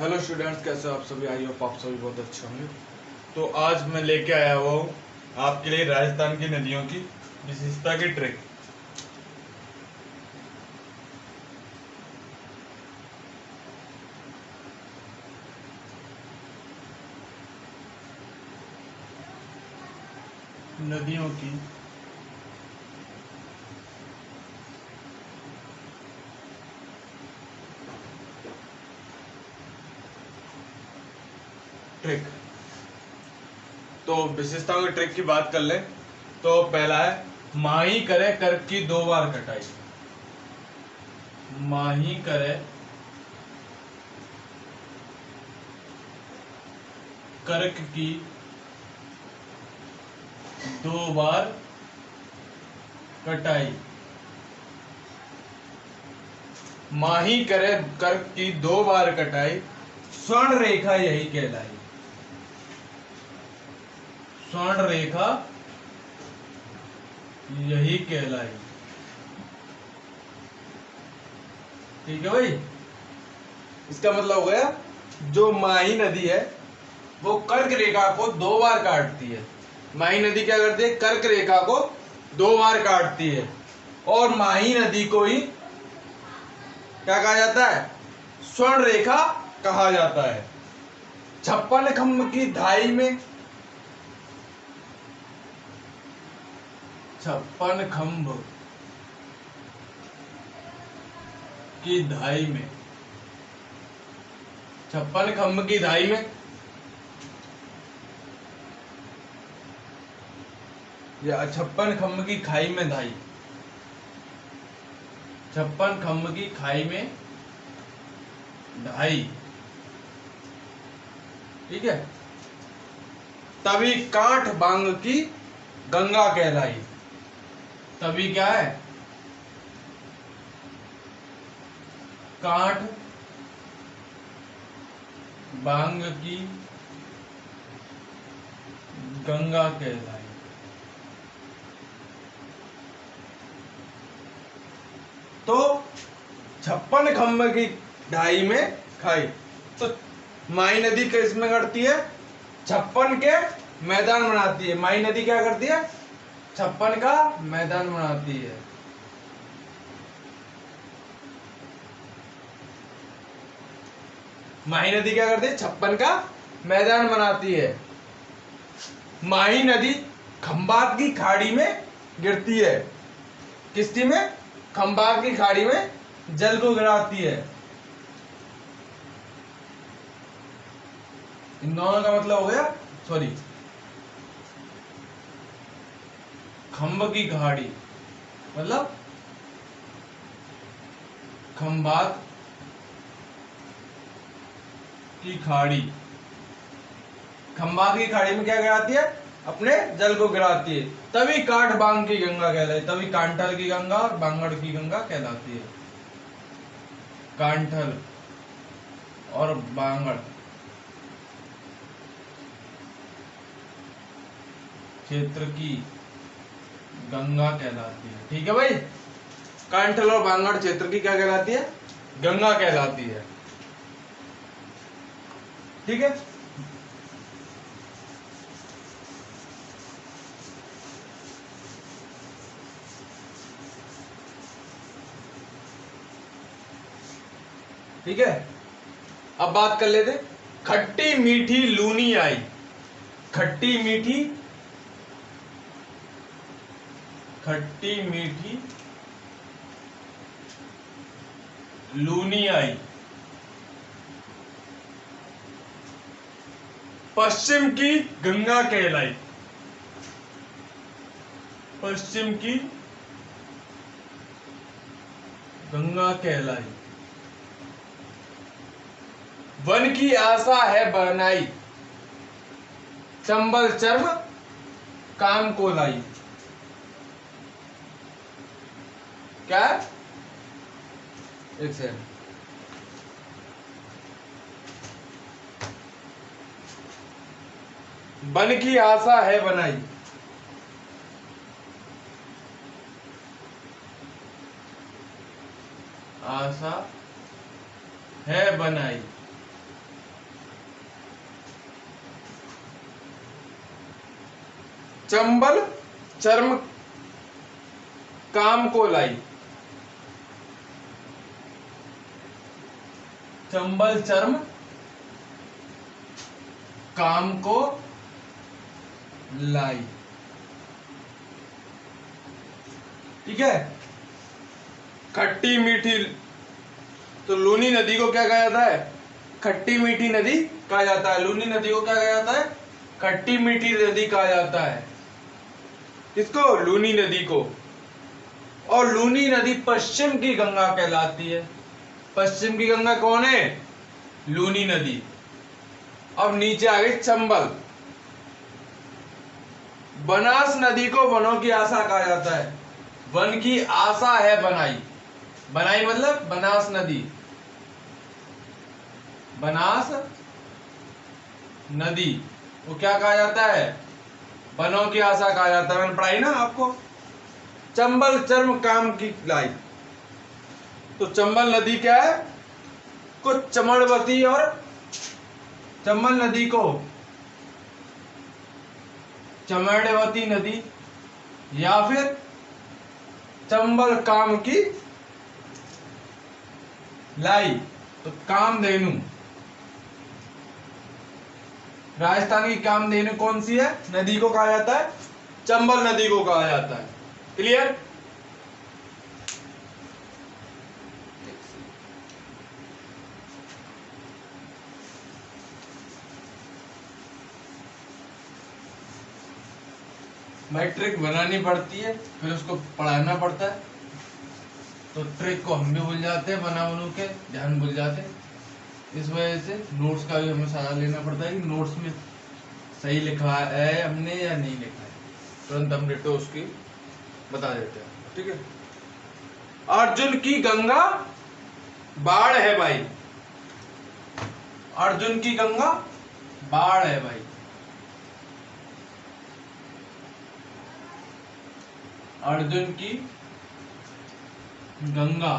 Hello students, कैसे हो आप सभी। आई होप आप सभी बहुत अच्छे होंगे। तो आज मैं लेके आया हुआ हूँ आपके लिए राजस्थान की नदियों की विशेषता की ट्रिक। नदियों की ट्रिक। तो विशेषताओं की ट्रिक की बात कर ले तो पहला है माही करे कर्क की 2 बार कटाई। माही करे कर्क की 2 बार कटाई। माही करे कर्क की 2 बार कटाई, स्वर्ण रेखा यही कहलाई। स्वर्ण रेखा यही कहलाई। ठीक है भाई। इसका मतलब हो गया जो माही नदी है वो कर्क रेखा को 2 बार काटती है। माही नदी क्या करती है? कर्क रेखा को 2 बार काटती है। और माही नदी को ही क्या कहा जाता है? स्वर्ण रेखा कहा जाता है। 56 खंभ की धाई में 56 खंभ की धाई में 56 खंभ की धाई में या 56 खंभ की खाई में धाई। 56 खंभ की खाई में ढाई। ठीक है। तभी कांठ बांग की गंगा कहलाई। तभी क्या है? कांठ बांग की गंगा कहलाई। तो 56 खंभ की ढाई में खाई। तो माई नदी किस में करती है? 56 के मैदान बनाती है। माई नदी क्या करती है? 56 का मैदान बनाती है। माही नदी क्या करती है? 56 का मैदान बनाती है। माही नदी खंभात की खाड़ी में गिरती है। किसती में? खंभात की खाड़ी में जल को गिराती है। इन दोनों का मतलब हो गया, सॉरी, खंभ की खाड़ी मतलब खंभात की खाड़ी। खंभात की खाड़ी में क्या गिराती है? अपने जल को गिराती है। तभी काठ बांग की गंगा कहलाती है। तभी कांठल की गंगा और बांगड़ की गंगा कहलाती है। कांठल और बांगड़ क्षेत्र की गंगा कहलाती है। ठीक है भाई। कांठल और बांगड़ क्षेत्र की क्या कहलाती है? गंगा कहलाती है। ठीक है। ठीक है। अब बात कर लेते खट्टी मीठी लूनी आई। खट्टी मीठी लूनी आई। पश्चिम की गंगा कहलाई। पश्चिम की गंगा कहलाई। वन की आशा है बनाई, चंबल चर्म काम को लाई। क्या? एक सेकंड। वन की आशा है बनाई, आशा है बनाई, चंबल चर्म काम को लाई। चंबल चर्म काम को लाई। ठीक है। खट्टी मीठी, तो लूनी नदी को क्या कहा जाता है? खट्टी मीठी नदी कहा जाता है। लूनी नदी को क्या कहा जाता है? खट्टी मीठी नदी कहा जाता है। किसको? लूनी नदी को। और लूनी नदी पश्चिम की गंगा कहलाती है। पश्चिम की गंगा कौन है? लूनी नदी। अब नीचे आ गई चंबल। बनास नदी को वनों की आशा कहा जाता है। वन की आशा है बनाई। बनाई मतलब बनास नदी। बनास नदी वो क्या कहा जाता है? वनों की आशा कहा जाता है। मैंने पढ़ाई ना आपको। चंबल चर्म काम की लाई। तो चंबल नदी क्या है? कुछ चमड़वती और चंबल नदी को चमड़वती नदी या फिर चंबल काम की लाई। तो कामधेनु, राजस्थान की कामधेनु कौन सी है? नदी को कहा जाता है चंबल नदी को कहा जाता है। क्लियर? भाई ट्रिक बनानी पड़ती है, फिर उसको पढ़ाना पड़ता है। तो ट्रिक को हम भी भूल जाते हैं, बना बनू के ध्यान भूल जाते हैं। इस वजह से नोट्स का भी हमें सहारा लेना पड़ता है कि नोट्स में सही लिखा है हमने या नहीं लिखा है। तुरंत हम डेटो उसकी बता देते हैं। ठीक है। अर्जुन की गंगा बाढ़ है भाई। अर्जुन की गंगा बाढ़ है भाई। अर्जुन की गंगा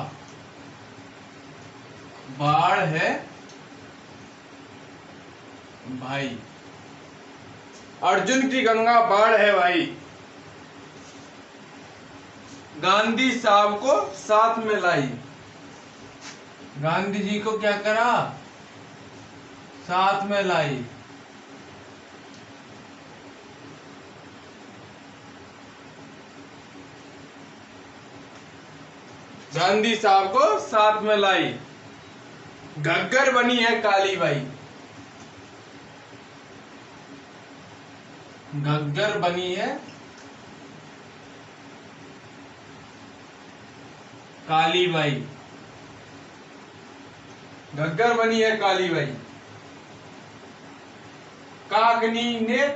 बाढ़ है भाई। अर्जुन की गंगा बाढ़ है भाई। गांधी साहब को साथ में लाई। गांधी जी को क्या करा? साथ में लाई। गांधी साहब को साथ में लाई। घग्गर बनी है काली बाई। घग्गर बनी है काली बाई। घग्गर बनी है काली बाई। काकनी ने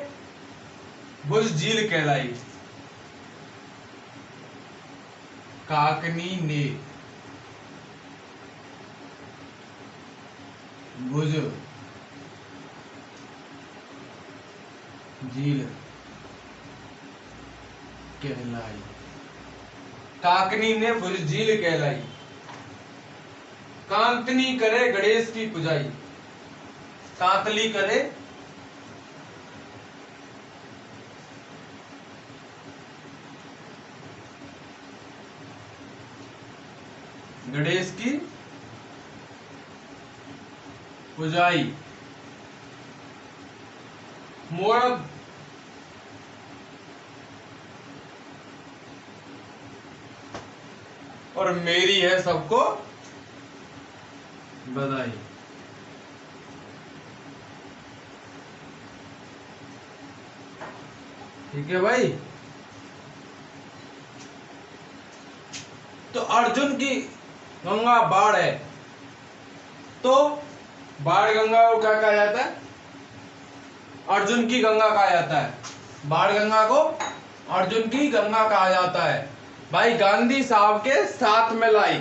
भुज झील कहलाई। काकनी ने भुज झील कहलाई। काकनी ने भुज झील कहलाई। कांतनी करे गणेश की पुजाई। कांतली करे गणेश की पुजाई। मोर और मेरी है सबको बधाई। ठीक है भाई। तो अर्जुन की गंगा बाढ़ है, तो बाढ़ गंगा को क्या कहा जाता है? अर्जुन की गंगा कहा जाता है। बाढ़ गंगा को अर्जुन की गंगा कहा जाता है। भाई गांधी साहब के साथ में लाई,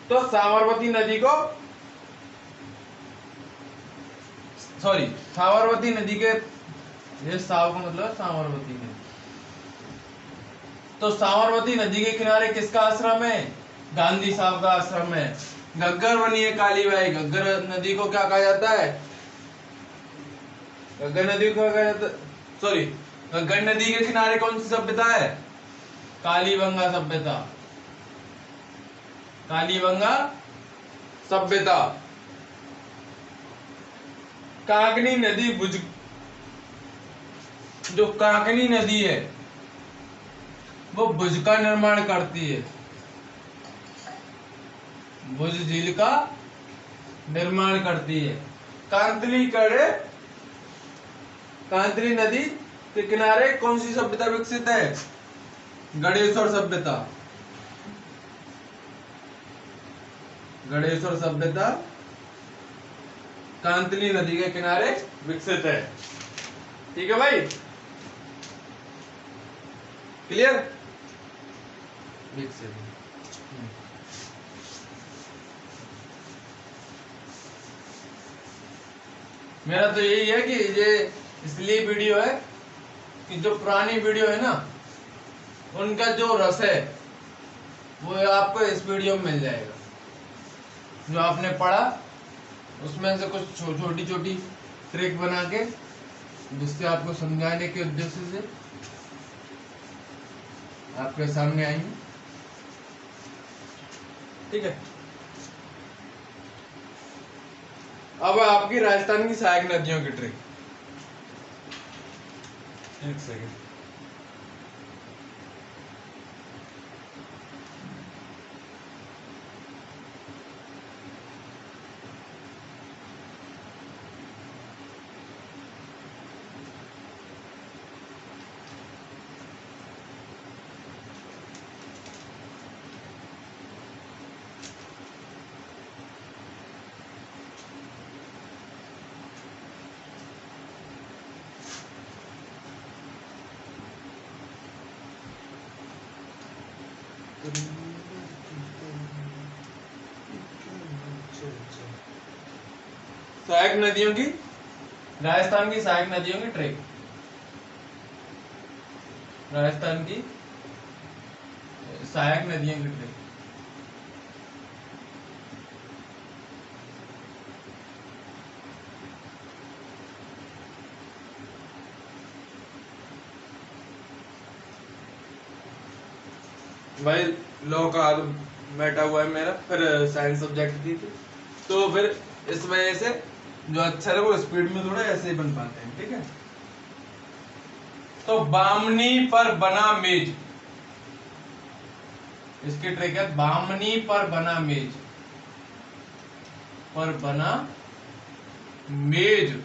तो साबरमती नदी को, सॉरी साबरमती नदी के, ये साव का मतलब साबरमती है। तो साबरमती नदी के किनारे किसका आश्रम है? गांधी साहब का आश्रम है। घग्गर बनी है काली बाई। घग्गर नदी को क्या कहा जाता है? घग्गर नदी को क्या कहा जाता है? सॉरी, गंगा नदी के किनारे कौन सी सभ्यता है? कालीबंगा सभ्यता। कालीबंगा सभ्यता। काकनी नदी जो काकनी नदी है वो भुज का निर्माण करती है, भुज झील का निर्माण करती है। कांतली नदी के किनारे कौन सी सभ्यता विकसित है? गणेश्वर सभ्यता। गणेश्वर सभ्यता कांतली नदी के किनारे विकसित है। ठीक है भाई, क्लियर? विकसित। मेरा तो यही है कि ये इसलिए वीडियो है कि जो पुरानी वीडियो है ना उनका जो रस है वो आपको इस वीडियो में मिल जाएगा। जो आपने पढ़ा उसमें से कुछ छोटी छोटी ट्रिक बना के जिससे आपको समझाने के उद्देश्य से आपके सामने आएंगे। ठीक है, अब आपकी राजस्थान की सहायक नदियों की ट्रिक। एक सेकेंड, सहायक नदियों की, राजस्थान की सहायक नदियों की ट्रिक। राजस्थान की सहायक नदियों की ट्रिक। भाई लॉ का बैठा हुआ है मेरा, फिर साइंस सब्जेक्ट थी तो फिर इस वजह से जो अक्षर है वो स्पीड में थोड़ा ऐसे ही बन पाते हैं। ठीक है, तो बामनी पर बना मेज, इसकी ट्रिक है बामनी पर बना मेज। पर बना मेज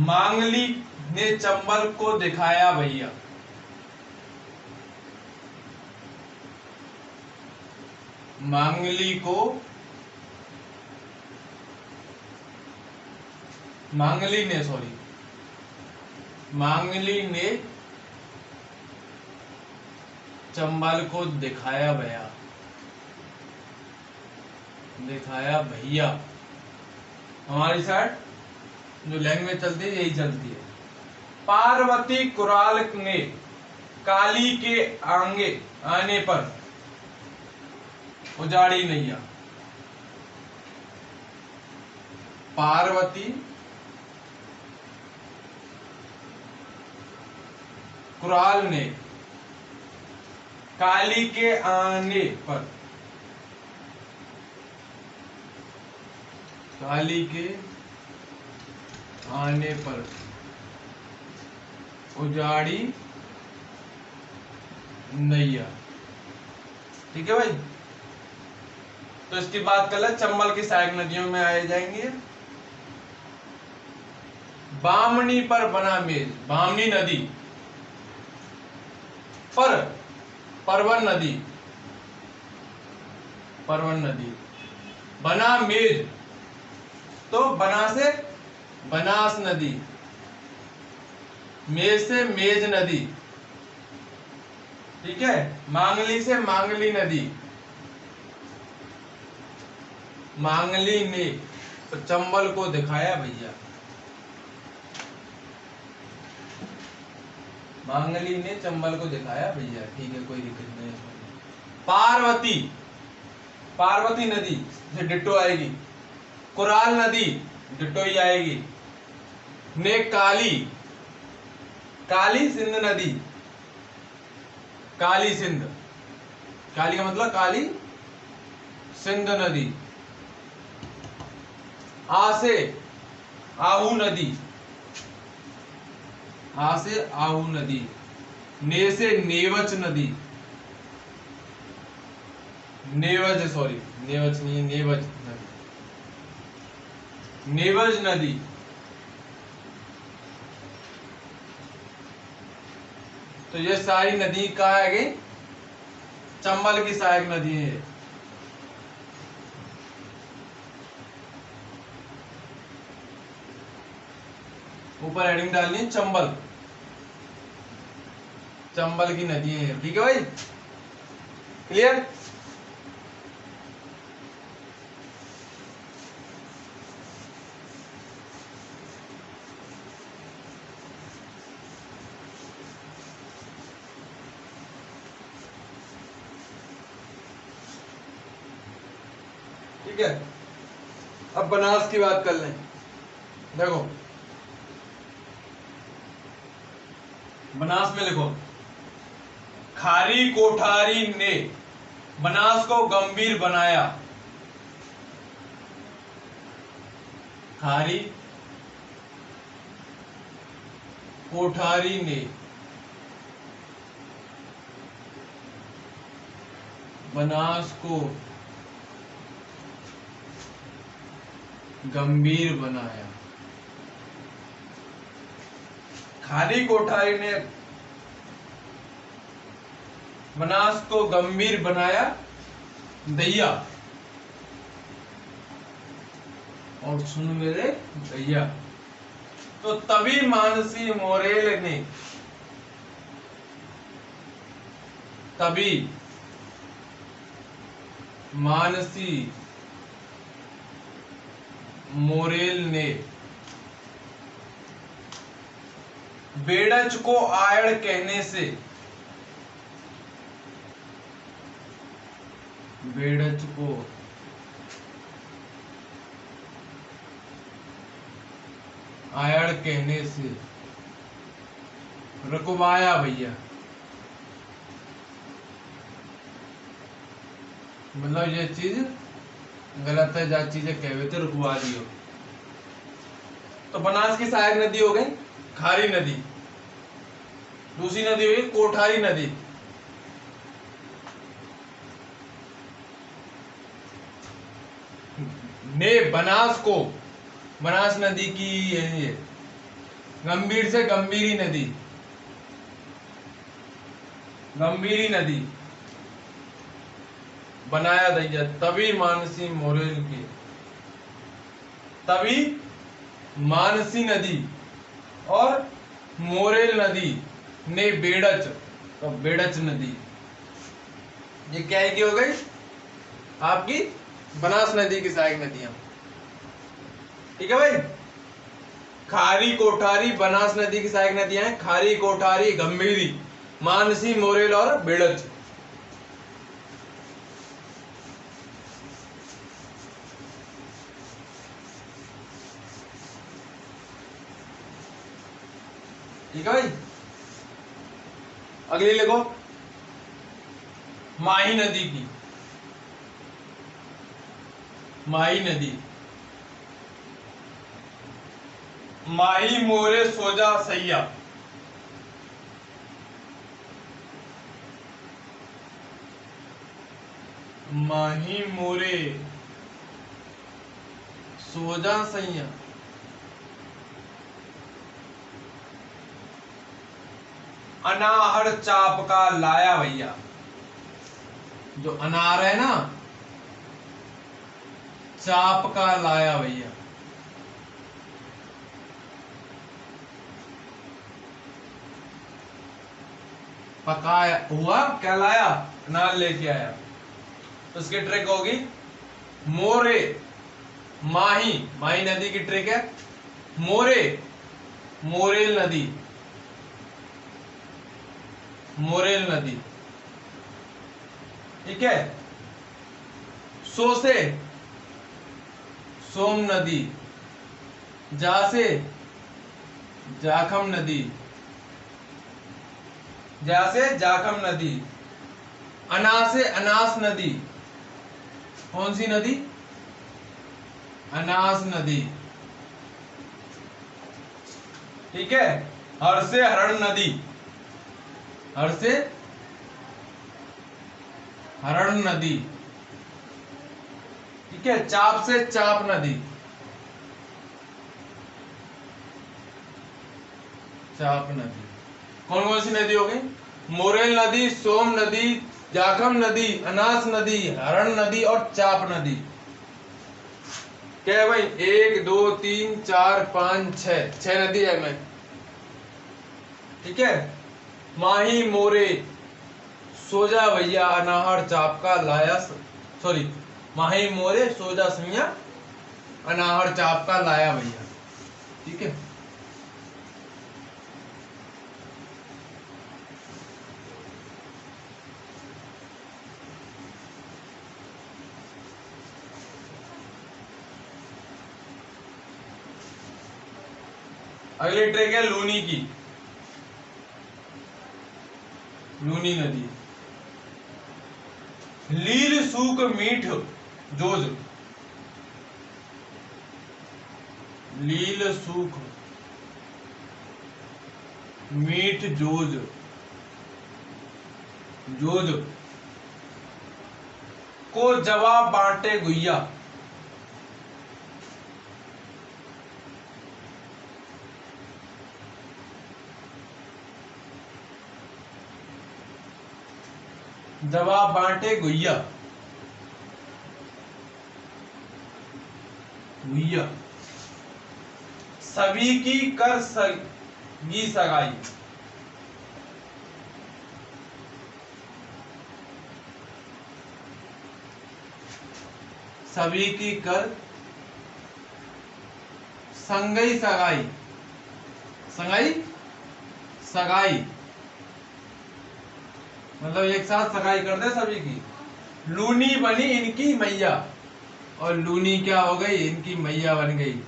मांगली ने चंबल को दिखाया भैया। मांगली ने चंबल को दिखाया भैया। हमारी साइड जो लैंग्वेज चलती है यही चलती है। पार्वती कुराल ने काली के आगे आने पर उजाड़ी नैया। पार्वती कुराल ने काली के आने पर, काली के आने पर उजाड़ी नैया। ठीक है भाई, तो इसकी बात कर ले, चंबल की सहायक नदियों में आए जाएंगे। बामनी पर बना मेज, बामनी नदी पर परवन नदी बना मेज, तो बना से बनास नदी, मेज से मेज नदी। ठीक है, मांगली से मांगली नदी। मांगली ने चंबल को दिखाया भैया। मांगली ने चंबल को दिखाया भैया। ठीक है, कोई दिक्कत नहीं है। पार्वती नदी से डिट्टो आएगी। कुराल नदी डिट्टो ही आएगी। ने काली, काली सिंध नदी, काली सिंध, काली का मतलब काली सिंध नदी। आ से आहू नदी, आ से आहू नदी। ने से नेवच नदी, नेवज, सॉरी नेवच नहीं, नेवज नदी, नेवज नदी। तो ये सारी नदी कहाँ है गई? चंबल की सहायक नदी है। ऊपर हेडिंग डालनी है चंबल, चंबल की नदी है। ठीक है भाई, क्लियर? ठीक है, अब बनास की बात कर लें। देखो बनास में लिखो, खारी कोठारी ने बनास को गंभीर बनाया। खारी कोठारी ने बनास को गंभीर बनाया। खारी कोठारी ने बनास को गंभीर बनाया दैया। और सुन मेरे दैया, तो तभी मानसी मोरेल ने, तभी मानसी मोरेल ने बेड़च को आयड़ कहने से, बेड़च को आयड़ कहने से रुकवाया भैया। मतलब ये चीज गलत है, जा चीजें कहवे थे रुकवा दियो। तो बनास की सहायक नदी हो गई खारी नदी, दूसरी नदी हो गई कोठारी नदी। ने बनास को, बनास नदी की ये गंभीर से गंभीरी नदी, गंभीरी नदी बनाया दैया। तभी मानसी मोरेल की, तभी मानसी नदी और मोरेल नदी ने बेड़च, तो बेड़च नदी, ये क्या है की हो गई आपकी बनास नदी की सहायक नदियां। ठीक है भाई, खारी कोठारी बनास नदी की सहायक नदियां हैं, खारी कोठारी गंभीरी मानसी मोरेल और बेड़च। ठीक है भाई, अगली लिखो माही नदी की, माही नदी। माही मोरे सोजा सैया, माही मोरे सोजा सैया। अनाहर चाप का लाया भैया, जो अनार है ना, चाप का लाया भैया। पकाया हुआ क्या लाया, अनार लेके आया। तो उसकी ट्रिक होगी मोरे, माही, माही नदी की ट्रिक है मोरे, मोरेल नदी, मोरेल नदी। ठीक है, सो से सोम नदी, जा से जाखम नदी, जा से जाखम नदी। अना से अनास नदी, कौन सी नदी? अनास नदी, ठीक है। हर से हरण नदी, हर से हरण नदी, ठीक है। चाप से चाप नदी, चाप नदी। कौन कौन सी नदी हो गई? मोरेल नदी, सोम नदी, जाखम नदी, अनास नदी, हरण नदी और चाप नदी। क्या है भाई? 1 2 3 4 5 6, 6 नदी है मैं, ठीक है। माही मोरे सोजा भैया अनाहर चाप का लाया, सॉरी, माही मोरे सोजा सैया अनाहर चाप का लाया भैया, ठीक है। अगली ट्रेक है लूनी की, लूनी नदी। लील सूख मीठ जोज, लील सूख मीठ जोज, जोज को जवाब बांटे गुइया। जवाब बांटे गुइया, गुइया। सभी की कर सगी सगाई, सभी की कर संगई सगाई, संगई सगाई मतलब एक साथ सगाई कर दे सभी की। लूनी बनी इनकी मैया, और लूनी क्या हो गई? इनकी मैया बन गई,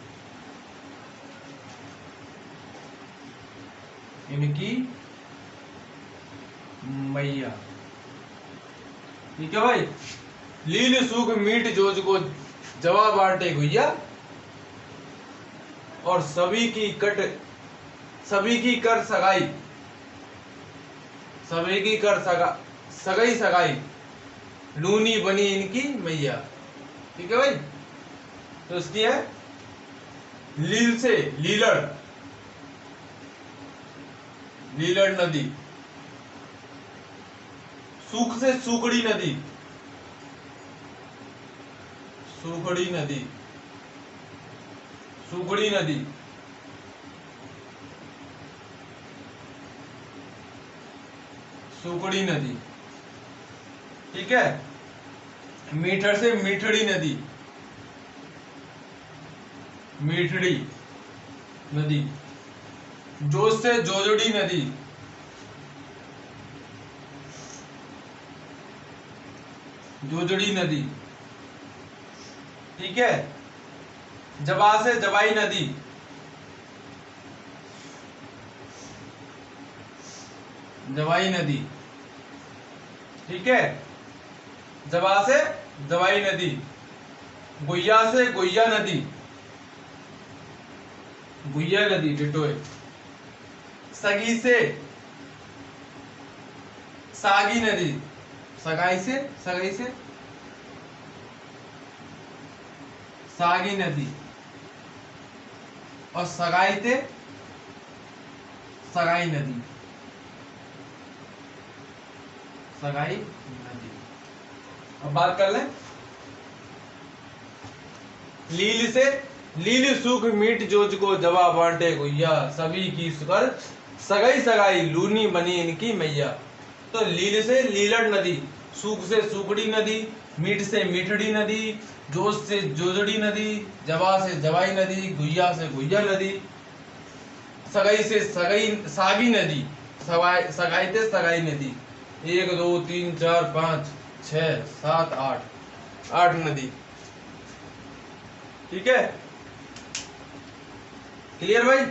इनकी मैया, ठीक है भाई। लील सूख मीठ जोज को जवाब बांटे गुइया, और सभी की कर सगाई, सभी की कर सगाई सगाई, लूनी बनी इनकी मैया, ठीक है भाई। तो इसकी है लील से लीलड़, लीलड़ नदी। सूख से सूखड़ी नदी, सूखड़ी नदी, सूखड़ी नदी। सूखड़ी नदी, ठीक है। मीठड़ से मीठड़ी नदी, मीठड़ी नदी। जोज से जोजड़ी नदी, जोजड़ी नदी, ठीक है। जबा से जबाई नदी, जवाई नदी, ठीक है। जबा से जवाई नदी। गुइया से गुइया नदी, गुइया नदी डिटोए। सगी से सागी नदी, सगाई से सगाई से सागी नदी, और सगाई से सगाई नदी, सगाई नदी। अब बात कर लें लील से। लील सूख मीठ जोज को जवाब बांटे गुइया, सभी की कर सगाई सगाई, लूनी बनी इनकी मैया। तो लील से लीलड़ नदी, सूख से सूखड़ी नदी, मीठ से मीठड़ी नदी, जोज से जोजड़ी नदी, जवा से जवाई नदी, गुइया से गुइया नदी, सगाई से सगाई सागी नदी, सगाई से सगाई नदी। 1 2 3 4 5 6 7 8, 8 नदी, ठीक है। क्लियर भाई?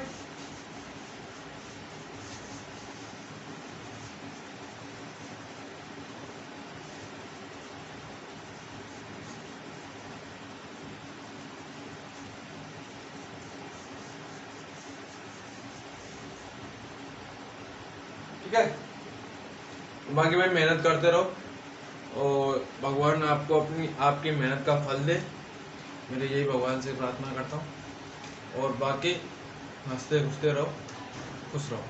ठीक है। बाकी भाई मेहनत करते रहो और भगवान आपको अपनी आपकी मेहनत का फल दे, मेरे यही भगवान से प्रार्थना करता हूँ। और बाकी हंसते खुशते रहो, खुश रहो।